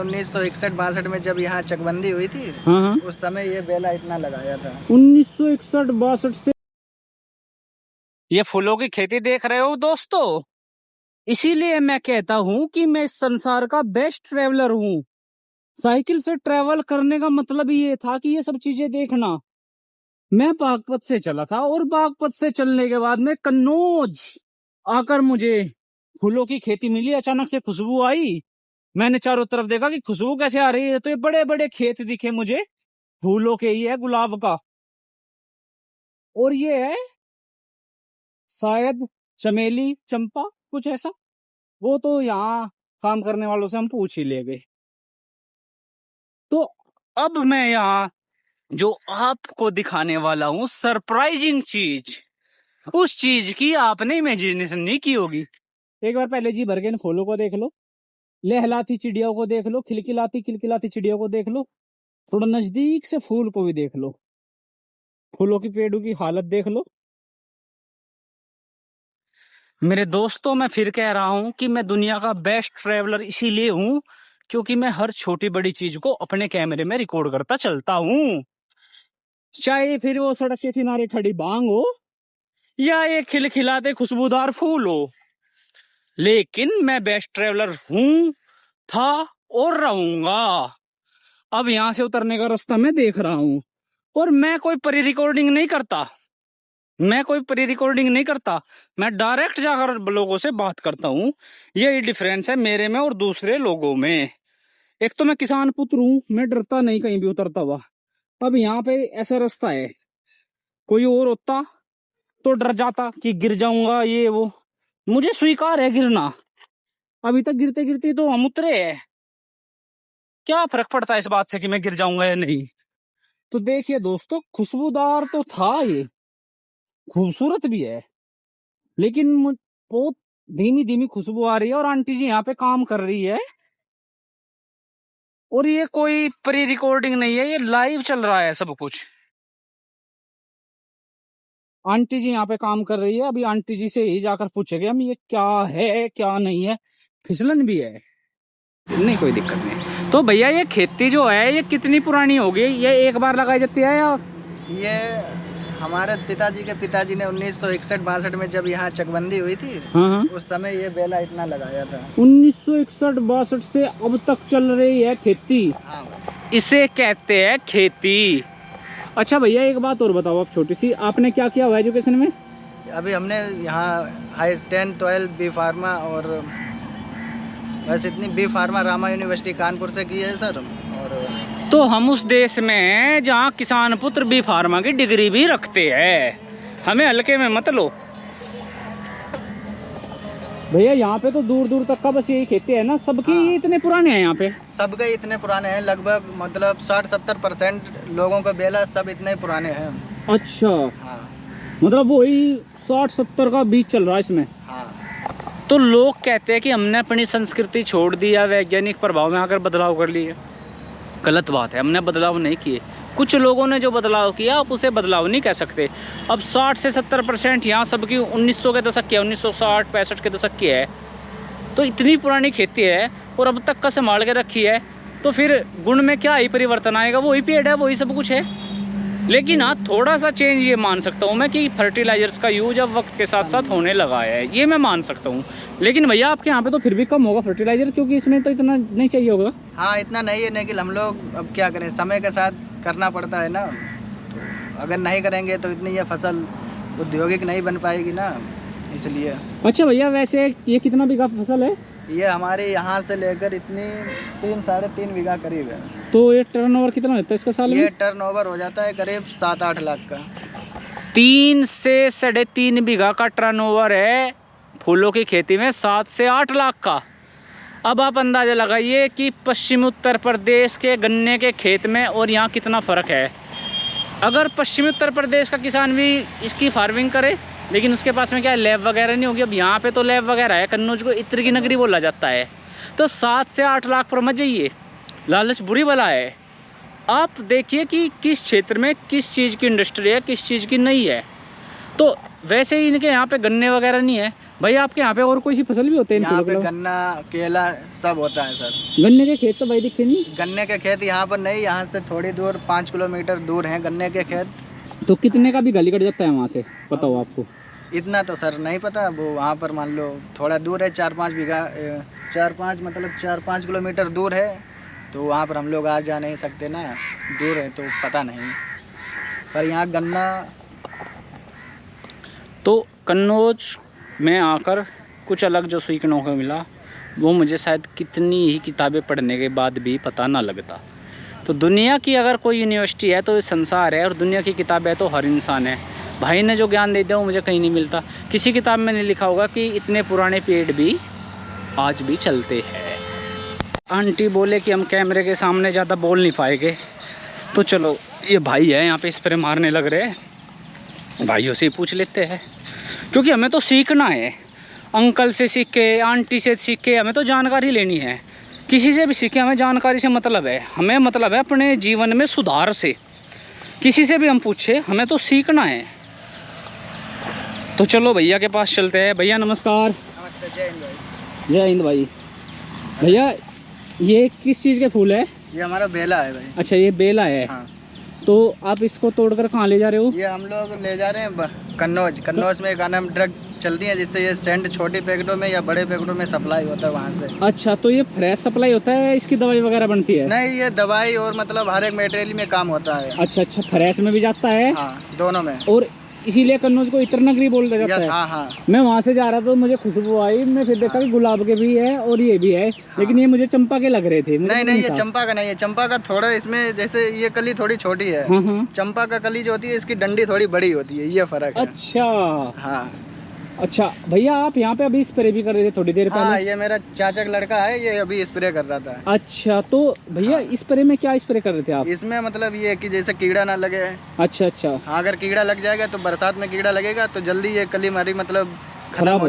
1961-62 में जब यहाँ चकबंदी हुई थी, हाँ, उस समय ये बेला इतना लगाया था। 1961-62 से ये फूलों की खेती देख रहे हो दोस्तों। इसीलिए मैं कहता हूँ कि मैं इस संसार का बेस्ट ट्रेवलर हूँ। साइकिल से ट्रेवल करने का मतलब ये था कि ये सब चीजें देखना। मैं बागपत से चला था और बागपत से चलने के बाद में कन्नौज आकर मुझे फूलों की खेती मिली। अचानक से खुशबू आई, मैंने चारों तरफ देखा कि खुशबू कैसे आ रही है, तो ये बड़े बड़े खेत दिखे मुझे फूलों के ही है, गुलाब का। और ये है शायद चमेली, चंपा, कुछ ऐसा। वो तो यहाँ काम करने वालों से हम पूछ ही ले गए। तो अब मैं यहाँ जो आपको दिखाने वाला हूँ सरप्राइजिंग चीज, उस चीज की आपने इमेजिनेशन नहीं की होगी। एक बार पहले जी भर के इन फूलों को देख लो, लहलाती चिड़ियों को देख लो, खिलखिलाती खिलखिलाती चिड़ियों को देख लो, थोड़ा नजदीक से फूल को भी देख लो, फूलों की पेड़ों की हालत देख लो। मेरे दोस्तों, मैं फिर कह रहा हूं कि मैं दुनिया का बेस्ट ट्रैवलर इसीलिए हूं क्योंकि मैं हर छोटी बड़ी चीज को अपने कैमरे में रिकॉर्ड करता चलता हूं। चाहे फिर वो सड़क के किनारे खड़ी बांग हो या ये खिलखिलाते खुशबूदार फूल हो, लेकिन मैं बेस्ट ट्रैवलर हूं, था और रहूंगा। अब यहां से उतरने का रास्ता मैं देख रहा हूं और मैं कोई प्री रिकॉर्डिंग नहीं करता। मैं डायरेक्ट जाकर लोगों से बात करता हूँ। यही डिफरेंस है मेरे में और दूसरे लोगों में। एक तो मैं किसान पुत्र हूँ, मैं डरता नहीं कहीं भी उतरता हुआ। अब यहाँ पे ऐसा रास्ता है, कोई और होता तो डर जाता कि गिर जाऊंगा ये वो। मुझे स्वीकार है गिरना, अभी तक गिरते गिरते तो हम उतरे हैं। क्या फर्क पड़ता है इस बात से कि मैं गिर जाऊंगा या नहीं। तो देखिए दोस्तों, खुशबूदार तो था, ये खूबसूरत भी है, लेकिन बहुत धीमी धीमी खुशबू आ रही है और आंटी जी यहाँ पे काम कर रही है। और ये कोई प्री रिकॉर्डिंग नहीं है, ये लाइव चल रहा है सब कुछ। आंटी जी यहाँ पे काम कर रही है, अभी आंटी जी से ही जाकर पूछेंगे हम ये क्या है क्या नहीं है। फिसलन भी है, नहीं कोई दिक्कत नहीं। तो भैया ये खेती जो है ये कितनी पुरानी हो गई, ये एक बार लगाई जाती है या? ये हमारे पिताजी ने 1961-62 में जब यहाँ चकबंदी हुई थी, हाँ, उस समय ये बेला इतना लगाया था। 1961-62 से अब तक चल रही है खेती। हाँ, इसे कहते हैं खेती। अच्छा भैया एक बात और बताओ आप, छोटी सी, आपने क्या किया हुआ एजुकेशन में? अभी हमने यहाँ हाई 10, 12 बी फार्मा और बस इतनी। B pharma Rama university Kanpur से की है सर। और तो हम उस देश में हैं जहाँ किसान पुत्र बी फार्मा की डिग्री भी रखते हैं, हमें हल्के में मत लो। भैया यहाँ पे तो दूर दूर तक का बस यही खेती है ना, सबकी हाँ, इतने पुराने हैं यहाँ पे? सबके इतने पुराने हैं, लगभग मतलब 60-70% लोगों का बेला सब इतने पुराने हैं। अच्छा, हाँ, मतलब वही 60-70 का बीच चल रहा है इसमें। हाँ। तो लोग कहते हैं कि हमने अपनी संस्कृति छोड़ दी या वैज्ञानिक प्रभाव में आकर बदलाव कर लिए। गलत बात है, हमने बदलाव नहीं किए। कुछ लोगों ने जो बदलाव किया आप उसे बदलाव नहीं कह सकते। अब 60 से 70% यहाँ सबकी 1900 के दशक की है, 1960-65 के दशक की है। तो इतनी पुरानी खेती है और अब तक का संभाल के रखी है, तो फिर गुण में क्या ही परिवर्तन आएगा, वही पेड़ है, वही सब कुछ है। लेकिन हाँ, थोड़ा सा चेंज ये मान सकता हूँ मैं कि फर्टिलाइजर्स का यूज अब वक्त के साथ साथ होने लगा है, ये मैं मान सकता हूँ। लेकिन भैया आपके यहाँ पे तो फिर भी कम होगा फर्टिलाइजर, क्योंकि इसमें तो इतना नहीं चाहिए होगा। हाँ, इतना नहीं है, लेकिन हम लोग अब क्या करें, समय के साथ करना पड़ता है ना। तो अगर नहीं करेंगे तो इतनी ये फसल औद्योगिक नहीं बन पाएगी ना, इसलिए। अच्छा भैया, वैसे ये कितना बीघा फसल है? ये हमारे यहाँ से लेकर इतनी 3-3.5 बीघा करीब है। तो ये टर्नओवर कितना होता है इसका साल में? ये टर्नओवर हो जाता है करीब 7-8 लाख का। 3 से 3.5 बीघा का टर्नओवर है फूलों की खेती में, 7 से 8 लाख का। अब आप अंदाजा लगाइए कि पश्चिमी उत्तर प्रदेश के गन्ने के खेत में और यहाँ कितना फ़र्क है। अगर पश्चिमी उत्तर प्रदेश का किसान भी इसकी फार्मिंग करे, लेकिन उसके पास में क्या लैब वगैरह नहीं होगी। अब यहाँ पे तो लैब वगैरह है, कन्नौज को इत्र की नगरी बोला जाता है। तो 7 से 8 लाख पर मत जाइए, लालच बुरी बला है। आप देखिए कि किस क्षेत्र में किस चीज़ की इंडस्ट्री है, किस चीज़ की नहीं है। तो वैसे ही इनके यहाँ पे गन्ने वगैरह नहीं है, भैया आपके यहाँ पे और कोई सी फसल भी होते हैं इन यहाँ फूलों के पे अलावा? गन्ना केला सब होता है सर। गन्ने के खेत तो भाई दिखे नहीं। गन्ने के खेत यहाँ पर नहीं, यहाँ से थोड़ी दूर 5 किलोमीटर दूर हैं गन्ने के खेत। तो कितने का भी गली कट जाता है वहाँ से, पता हो आपको? इतना तो सर नहीं पता, वो वहाँ पर मान लो थोड़ा दूर है, 4-5 बीघा 4-5 मतलब 4-5 किलोमीटर दूर है, तो वहाँ पर हम लोग आ जा नहीं सकते ना, दूर है तो पता नहीं। पर यहाँ गन्ना। तो कन्नौज में आकर कुछ अलग जो सीखने को मिला वो मुझे शायद कितनी ही किताबें पढ़ने के बाद भी पता ना लगता। तो दुनिया की अगर कोई यूनिवर्सिटी है तो संसार है, और दुनिया की किताब है तो हर इंसान है। भाई ने जो ज्ञान दे दिया वो मुझे कहीं नहीं मिलता। किसी किताब में नहीं लिखा होगा कि इतने पुराने पेड़ भी आज भी चलते हैं। आंटी बोले कि हम कैमरे के सामने ज़्यादा बोल नहीं पाएंगे, तो चलो ये भाई है यहाँ पे स्प्रे मारने लग रहे हैं, भाइयों से ही पूछ लेते हैं, क्योंकि हमें तो सीखना है। अंकल से सीखे, आंटी से सीखे, हमें तो जानकारी लेनी है। किसी से भी सीखे, हमें जानकारी से मतलब है, हमें मतलब है अपने जीवन में सुधार से। किसी से भी हम पूछे, हमें तो सीखना है। तो चलो भैया के पास चलते हैं। भैया नमस्कार। नमस्ते, जय हिंद भाई। जय हिंद भाई। भैया ये किस चीज़ के फूल है? ये हमारा बेला है भाई। अच्छा, ये बेला है। हाँ। तो आप इसको तोड़कर कहाँ ले जा रहे हो? ये हम लोग ले जा रहे हैं कन्नौज में एक आनम ट्रक चलती है, जिससे ये सेंट छोटी पैकेटों में या बड़े पैकेटों में सप्लाई होता है वहाँ से। अच्छा, तो ये फ्रेश सप्लाई होता है, इसकी दवाई वगैरह बनती है? नहीं, ये दवाई और मतलब हर एक मटेरियल में काम होता है। अच्छा अच्छा, फ्रेश में भी जाता है? हाँ, दोनों में। और इसीलिए कन्नौज को इत्र नगरी बोला जाता है। हाँ हाँ। मैं वहाँ से जा रहा था तो मुझे खुशबू आई, मैं फिर देखा कि गुलाब के भी है और ये भी है, लेकिन ये मुझे चंपा के लग रहे थे। नहीं, ये चंपा का नहीं है। चंपा का थोड़ा इसमें जैसे ये कली थोड़ी छोटी है। हाँ हाँ। चंपा का कली जो होती है इसकी डंडी थोड़ी बड़ी होती है, ये फर्क है। अच्छा हाँ। अच्छा भैया, आप यहाँ पे अभी स्प्रे भी कर रहे थे थोड़ी देर हाँ, पहले? ये मेरा चाचा का लड़का है, ये अभी स्प्रे कर रहा था। अच्छा, तो भैया स्प्रे में क्या स्प्रे कर रहे थे आप? इसमें मतलब ये कि जैसे कीड़ा ना लगे। अच्छा अच्छा। हाँ, अगर कीड़ा लग जाएगा तो बरसात में कीड़ा लगेगा तो जल्दी ये कली हमारी मतलब खराब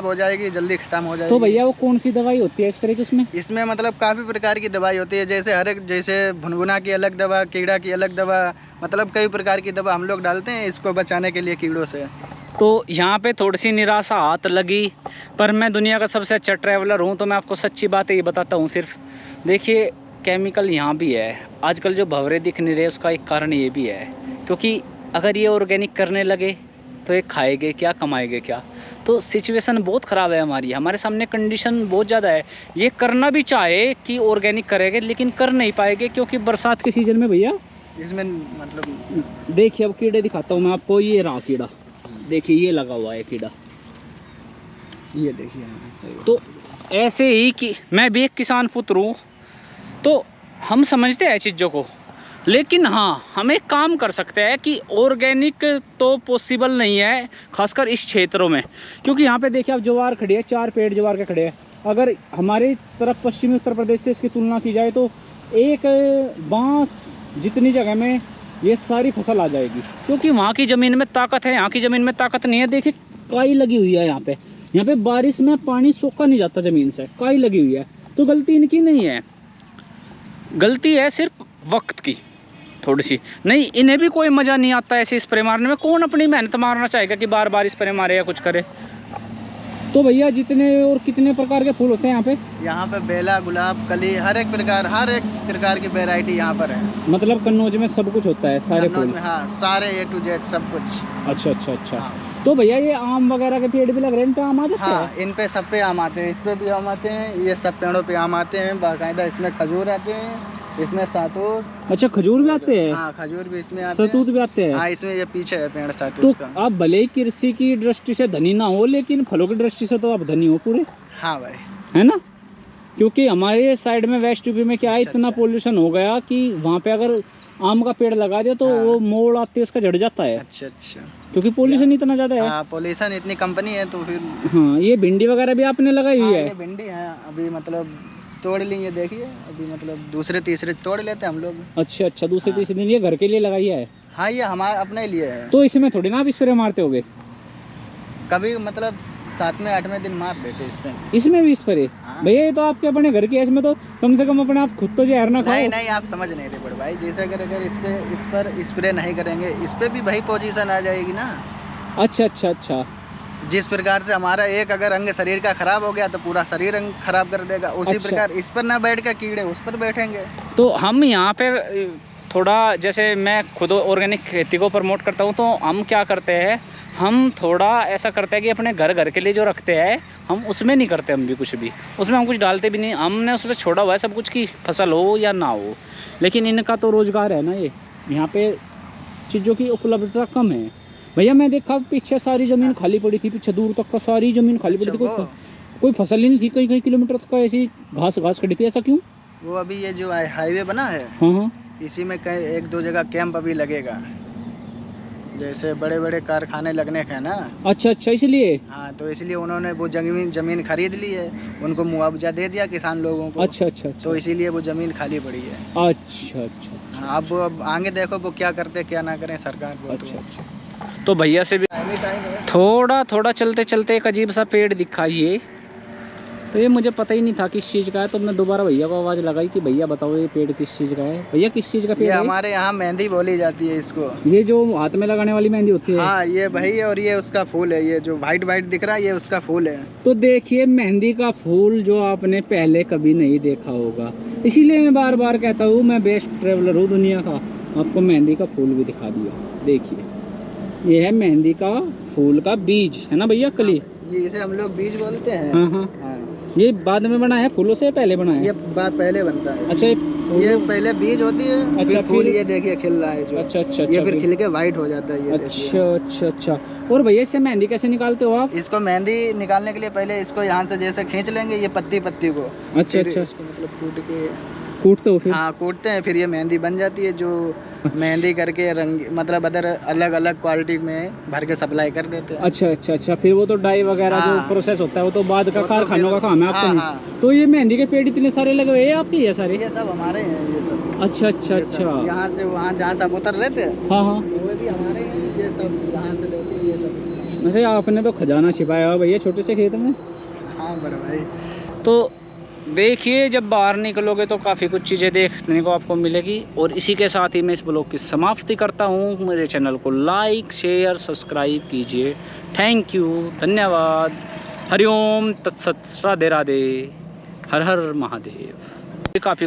हो जाएगी, जल्दी खत्म हो जाएगी। तो भैया वो कौन सी दवाई होती है स्प्रे की उसमें? इसमें मतलब काफ़ी प्रकार की दवाई होती है, जैसे हर एक, जैसे भुनभुना की अलग दवा, कीड़ा की अलग दवा, मतलब कई प्रकार की दवा हम लोग डालते हैं इसको बचाने के लिए कीड़ों से। तो यहाँ पे थोड़ी सी निराशा हाथ लगी, पर मैं दुनिया का सबसे अच्छा ट्रैवलर हूँ तो मैं आपको सच्ची बात ये बताता हूँ। सिर्फ देखिए, केमिकल यहाँ भी है। आजकल जो भंवरे दिख नहीं रहे उसका एक कारण ये भी है, क्योंकि अगर ये ऑर्गेनिक करने लगे तो ये खाएंगे क्या, कमाएंगे क्या? तो सिचुएशन बहुत ख़राब है हमारी, हमारे सामने कंडीशन बहुत ज़्यादा है। ये करना भी चाहे कि ऑर्गेनिक करेंगे, लेकिन कर नहीं पाएंगे, क्योंकि बरसात के सीज़न में भैया इसमें मतलब देखिए, अब कीड़े दिखाता हूँ मैं आपको। ये रहा कीड़ा, देखिए ये लगा हुआ है कीड़ा, ये देखिए। सही। तो ऐसे ही कि मैं भी एक किसान पुत्र हूँ, तो हम समझते हैं चीज़ों को, लेकिन हाँ, हम एक काम कर सकते हैं कि ऑर्गेनिक तो पॉसिबल नहीं है, खासकर इस क्षेत्रों में, क्योंकि यहाँ पे देखिए आप ज्वार खड़ी है, 4 पेड़ ज्वार के खड़े हैं। अगर हमारी तरफ पश्चिमी उत्तर प्रदेश से इसकी तुलना की जाए तो एक बांस जितनी जगह में ये सारी फसल आ जाएगी, क्योंकि वहाँ की ज़मीन में ताकत है, यहाँ की ज़मीन में ताकत नहीं है। देखिए काई लगी हुई है यहाँ पे बारिश में पानी सोखा नहीं जाता ज़मीन से, काई लगी हुई है। तो गलती इनकी नहीं है, गलती है सिर्फ वक्त की थोड़ी सी। नहीं, इन्हें भी कोई मज़ा नहीं आता ऐसे स्प्रे मारने में। कौन अपनी मेहनत मारना चाहेगा कि बार बार स्प्रे मारे या कुछ करे? तो भैया जितने और कितने प्रकार के फूल होते हैं यहाँ पे? बेला, गुलाब, कली, हर एक प्रकार की वैरायटी यहाँ पर है। मतलब कन्नौज में सब कुछ होता है, सारे फूल? हाँ, सारे A to Z सब कुछ। अच्छा अच्छा अच्छा। हाँ। तो भैया ये आम वगैरह के पेड़ भी लग रहे हैं, इन पे आम आ जाते हैं? हाँ, इन पे सब पे आम आते हैं, इस पे भी आम आते हैं, ये सब पेड़ों पे आम आते हैं बाकायदा। इसमें खजूर आते हैं, इसमें सातूत। अच्छा, खजूर भी आते हैं? हाँ, खजूर भी इसमें आते हैं, सतूत भी आते हैं। हाँ, इसमें ये पीछे है पेड़ सातूत तो का। आप भले ही कृषि की दृष्टि से धनी ना हो, लेकिन फलों की दृष्टि से तो आप धनी हो पूरे, हाँ भाई, है ना? क्योंकि हमारे साइड में वेस्ट यूपी में क्या है, इतना पोल्यूशन हो गया कि वहाँ पे अगर आम का पेड़ लगा दिया तो वो मोड़ आते उसका झड़ जाता है। अच्छा अच्छा, क्योंकि पोल्यूशन इतना ज़्यादा है। हाँ, पोल्यूशन इतनी कंपनी है तो फिर। हाँ, ये भिंडी वगैरह भी आपने लगाई हुई है? ये भिंडी है, अभी मतलब तोड़ ली, ये देखिए अभी मतलब दूसरे तीसरे तोड़ लेते हैं हम लोग। अच्छा अच्छा, दूसरे तीसरे दिन ये घर के लिए लगाई है? हाँ, ये हमारे अपने लिए है। तो इसमें थोड़ी ना आप स्प्रे मारते होगे? कभी मतलब 7वें 8वें दिन मार देते इसमें। इसमें भी स्प्रे? हाँ। भैया ये तो आपके अपने घर की है, इसमें तो कम से कम अपने आप खुद तो जहर ना खाओ। नहीं, आप समझ नहीं रहे बड़े भाई। जैसे अगर इस पर स्प्रे नहीं करेंगे, इस पे भी वही पोजीशन आ जाएगी ना। अच्छा अच्छा अच्छा। जिस प्रकार से हमारा एक अगर अंग शरीर का खराब हो गया तो पूरा शरीर अंग खराब कर देगा, उसी अच्छा। प्रकार इस पर ना बैठ कर कीड़े उस पर बैठेंगे। तो हम यहाँ पे थोड़ा, जैसे मैं खुद ऑर्गेनिक खेती को प्रमोट करता हूँ, तो हम क्या करते हैं, हम थोड़ा ऐसा करते हैं कि अपने घर के लिए जो रखते हैं हम उसमें नहीं करते, हम भी कुछ भी उसमें हम कुछ डालते भी नहीं, हमने उसमें छोड़ा हुआ है सब कुछ की फसल हो या ना हो। लेकिन इनका तो रोज़गार है ना, ये यहाँ पे चीज़ों की उपलब्धता कम है। भैया मैं देखा पीछे सारी ज़मीन खाली पड़ी थी, पीछे दूर तक का सारी ज़मीन खाली पड़ी थी, कोई फसल ही नहीं थी, कई किलोमीटर तक का ऐसी घास खड़ी थी, ऐसा क्यों? वो अभी ये जो हाईवे बना है, हाँ, इसी में कहीं एक दो जगह कैंप अभी लगेगा, जैसे बड़े बड़े कारखाने लगने के ना। अच्छा, इसलिए। हाँ, तो इसलिए उन्होंने वो जमीन खरीद ली है, उनको मुआवजा दे दिया किसान लोगों को। अच्छा, तो इसीलिए वो जमीन खाली पड़ी है। अच्छा। हाँ, अब आगे देखो वो क्या करते क्या ना करें सरकार को। अच्छा। तो भैया से भी थोड़ा चलते चलते एक अजीब सा पेड़ दिखा ये, तो ये मुझे पता ही नहीं था किस चीज़ का है, तो मैं दोबारा भैया को आवाज़ लगाई कि भैया बताओ ये पेड़ किस चीज़ का है। भैया किस चीज़ का पेड़ है? हमारे यहाँ मेहंदी बोली जाती है इसको। ये जो हाथ में लगाने वाली मेहंदी होती है? हाँ, ये भाई, और ये उसका फूल है, ये जो वाइट दिख रहा है ये उसका फूल है। तो देखिए मेहंदी का फूल जो आपने पहले कभी नहीं देखा होगा, इसीलिए मैं बार बार कहता हूँ मैं बेस्ट ट्रेवलर हूँ दुनिया का। आपको मेहंदी का फूल भी दिखा दिया, देखिए ये है मेहंदी का फूल का बीज है ना भैया, कली। ये इसे हम लोग बीज बोलते हैं। हाँ। ये बाद में बना है फूलों से पहले बना है? ये बात पहले बनता है। अच्छा, ये पहले बीज होती है। अच्छा, फिर फूल ये देखिए खिल रहा है जो। अच्छा, ये फिर खिल के वाइट हो जाता है ये। अच्छा। और भैया इससे मेहंदी कैसे निकालते हो आप? इसको मेहंदी निकालने के लिए पहले इसको यहाँ से जैसे खींच लेंगे ये पत्ती को। अच्छा। इसको मतलब कूटते हो फिर? हाँ, कूटते हैं, फिर ये मेहंदी बन जाती है, जो मेहंदी करके रंग मतलब अलग अलग क्वालिटी में भर के सप्लाई कर देते हैं। अच्छा। फिर वो तो डाई वगैरह जो प्रोसेस होता है वो तो बाद का कारखानों का काम है आपका। नहीं। तो ये मेहंदी के पेड़ इतने सारे लगे हुए हैं आपके? ये सारे? ये सब हमारे हैं ये सब। अच्छा। यहाँ से वहाँ जहाँ सब उतर रहे थे, हाँ, वो भी हमारे हैं, ये सब यहाँ से लेते हैं ये सब। अरे आपने तो खजाना छिपाया हुआ भैया छोटे से खेत में। हाँ बड़ा भाई। तो देखिए जब बाहर निकलोगे तो काफ़ी कुछ चीज़ें देखने को आपको मिलेगी। और इसी के साथ ही मैं इस ब्लॉग की समाप्ति करता हूँ। मेरे चैनल को लाइक शेयर सब्सक्राइब कीजिए। थैंक यू, धन्यवाद। हरिओम तत्सत, राधे राधे, हर हर महादेव। काफ़ी